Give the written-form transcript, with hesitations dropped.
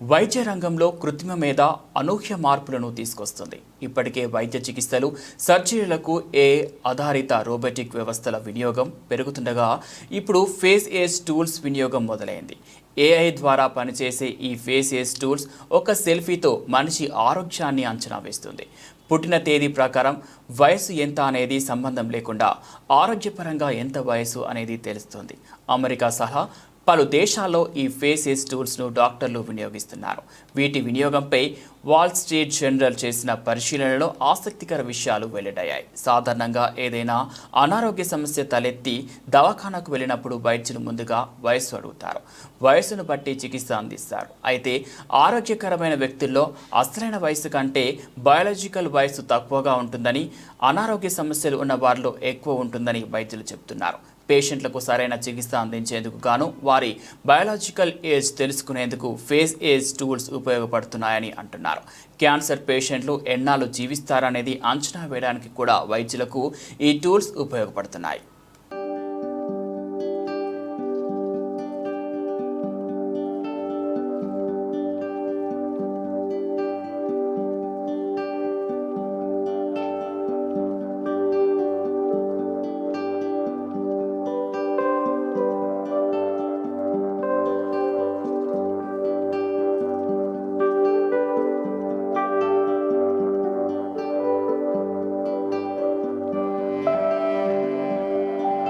వైద్య రంగంలో కృత్రిమ మేధ అనూహ్య మార్పులను తీసుకొస్తుంది. ఇప్పటికే వైద్య చికిత్సలు, సర్జరీలకు ఆధారిత రోబోటిక్ వ్యవస్థల వినియోగం పెరుగుతుండగా ఇప్పుడు ఫేస్ ఏజ్ టూల్స్ వినియోగం మొదలైంది. ఏఐ ద్వారా పనిచేసే ఈ ఫేస్ ఏజ్ టూల్స్ ఒక సెల్ఫీతో మనిషి ఆరోగ్యాన్ని అంచనా వేస్తుంది. పుట్టిన తేదీ ప్రకారం వయసు ఎంత అనేది సంబంధం లేకుండా ఆరోగ్యపరంగా ఎంత వయసు అనేది తెలుస్తుంది. అమెరికా సహా పలు దేశాల్లో ఈ ఫేస్ ఏజ్ టూల్స్ను డాక్టర్లు వినియోగిస్తున్నారు. వీటి వినియోగంపై వాల్ స్ట్రీట్ జర్నల్ చేసిన పరిశీలనలో ఆసక్తికర విషయాలు వెల్లడయ్యాయి. సాధారణంగా ఏదైనా అనారోగ్య సమస్య తలెత్తి దవాఖానాకు వెళ్ళినప్పుడు వైద్యులు ముందుగా వయస్సు అడుగుతారు. వయసును బట్టి చికిత్స అందిస్తారు. అయితే ఆరోగ్యకరమైన వ్యక్తుల్లో అసలైన వయసు కంటే బయాలజికల్ వయసు తక్కువగా ఉంటుందని, అనారోగ్య సమస్యలు ఉన్న వారిలో ఎక్కువ ఉంటుందని వైద్యులు చెబుతున్నారు. పేషెంట్లకు సరైన చికిత్స అందించేందుకు గాను వారి బయాలజికల్ ఏజ్ తెలుసుకునేందుకు ఫేస్ ఏజ్ టూల్స్ ఉపయోగపడుతున్నాయని అంటున్నారు. క్యాన్సర్ పేషెంట్లు ఎన్నాళ్ళు జీవిస్తారనేది అంచనా వేయడానికి కూడా వైద్యులకు ఈ టూల్స్ ఉపయోగపడుతున్నాయి.